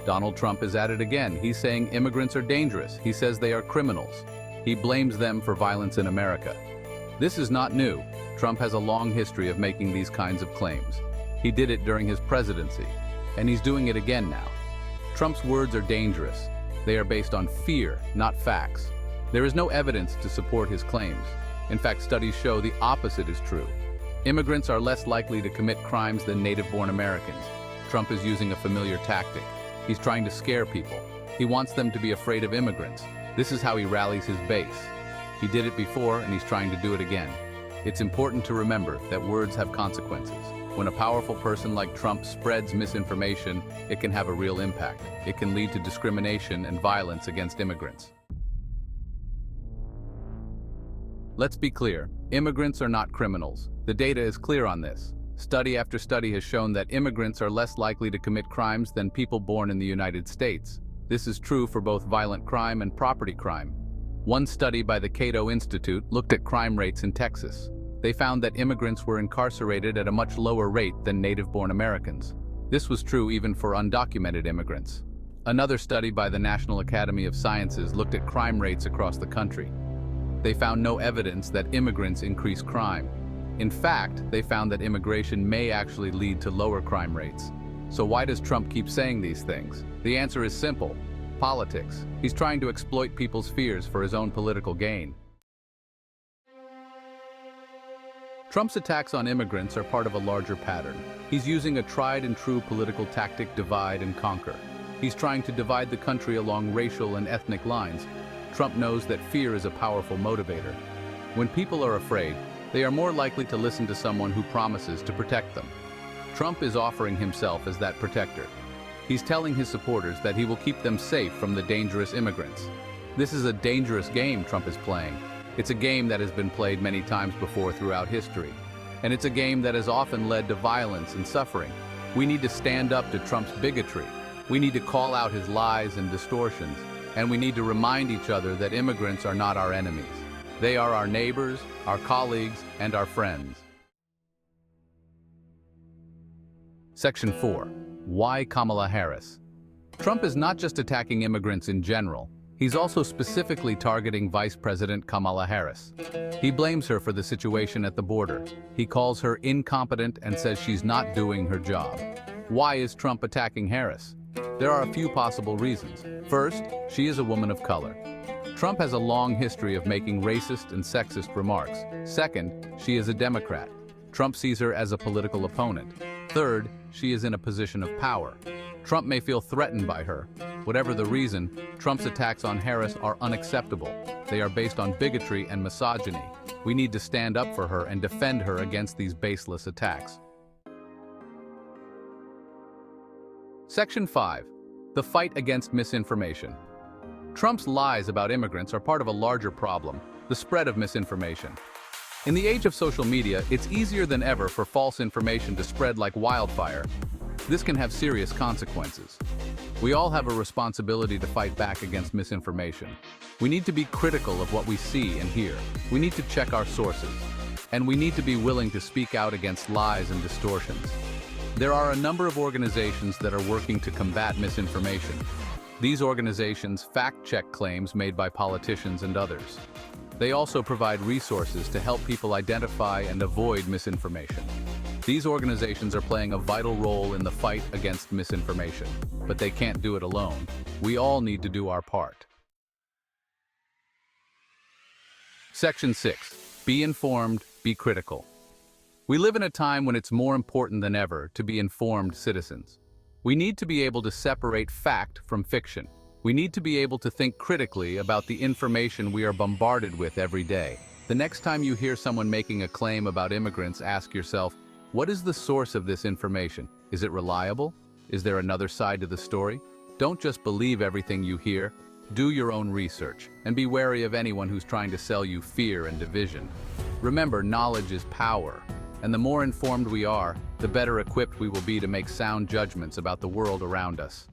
Donald Trump is at it again. He's saying immigrants are dangerous. He says they are criminals. He blames them for violence in America. This is not new. Trump has a long history of making these kinds of claims. He did it during his presidency, and he's doing it again now. Trump's words are dangerous. They are based on fear, not facts. There is no evidence to support his claims. In fact, studies show the opposite is true. Immigrants are less likely to commit crimes than native-born Americans. Trump is using a familiar tactic. He's trying to scare people. He wants them to be afraid of immigrants. This is how he rallies his base. He did it before, and he's trying to do it again. It's important to remember that words have consequences. When a powerful person like Trump spreads misinformation, it can have a real impact. It can lead to discrimination and violence against immigrants. Let's be clear, immigrants are not criminals. The data is clear on this. Study after study has shown that immigrants are less likely to commit crimes than people born in the United States. This is true for both violent crime and property crime. One study by the Cato Institute looked at crime rates in Texas. They found that immigrants were incarcerated at a much lower rate than native-born Americans. This was true even for undocumented immigrants. Another study by the National Academy of Sciences looked at crime rates across the country. They found no evidence that immigrants increase crime. In fact, they found that immigration may actually lead to lower crime rates. So why does Trump keep saying these things? The answer is simple: politics. He's trying to exploit people's fears for his own political gain. Trump's attacks on immigrants are part of a larger pattern. He's using a tried-and-true political tactic: divide and conquer. He's trying to divide the country along racial and ethnic lines. Trump knows that fear is a powerful motivator. When people are afraid, they are more likely to listen to someone who promises to protect them. Trump is offering himself as that protector. He's telling his supporters that he will keep them safe from the dangerous immigrants. This is a dangerous game Trump is playing. It's a game that has been played many times before throughout history. And it's a game that has often led to violence and suffering. We need to stand up to Trump's bigotry. We need to call out his lies and distortions. And we need to remind each other that immigrants are not our enemies. They are our neighbors, our colleagues, and our friends. Section 4. Why Kamala Harris? Trump is not just attacking immigrants in general. He's also specifically targeting Vice President Kamala Harris. He blames her for the situation at the border. He calls her incompetent and says she's not doing her job. Why is Trump attacking Harris? There are a few possible reasons. First, she is a woman of color. Trump has a long history of making racist and sexist remarks. Second, she is a Democrat. Trump sees her as a political opponent. Third, she is in a position of power. Trump may feel threatened by her. Whatever the reason, Trump's attacks on Harris are unacceptable. They are based on bigotry and misogyny. We need to stand up for her and defend her against these baseless attacks. Section 5. The fight against misinformation. Trump's lies about immigrants are part of a larger problem: the spread of misinformation. In the age of social media, it's easier than ever for false information to spread like wildfire. This can have serious consequences. We all have a responsibility to fight back against misinformation. We need to be critical of what we see and hear. We need to check our sources. And we need to be willing to speak out against lies and distortions. There are a number of organizations that are working to combat misinformation. These organizations fact-check claims made by politicians and others. They also provide resources to help people identify and avoid misinformation. These organizations are playing a vital role in the fight against misinformation, but they can't do it alone. We all need to do our part. Section 6. Be informed, be critical. We live in a time when it's more important than ever to be informed citizens. We need to be able to separate fact from fiction. We need to be able to think critically about the information we are bombarded with every day. The next time you hear someone making a claim about immigrants, ask yourself, what is the source of this information? Is it reliable? Is there another side to the story? Don't just believe everything you hear. Do your own research, and be wary of anyone who's trying to sell you fear and division. Remember, knowledge is power, and the more informed we are, the better equipped we will be to make sound judgments about the world around us.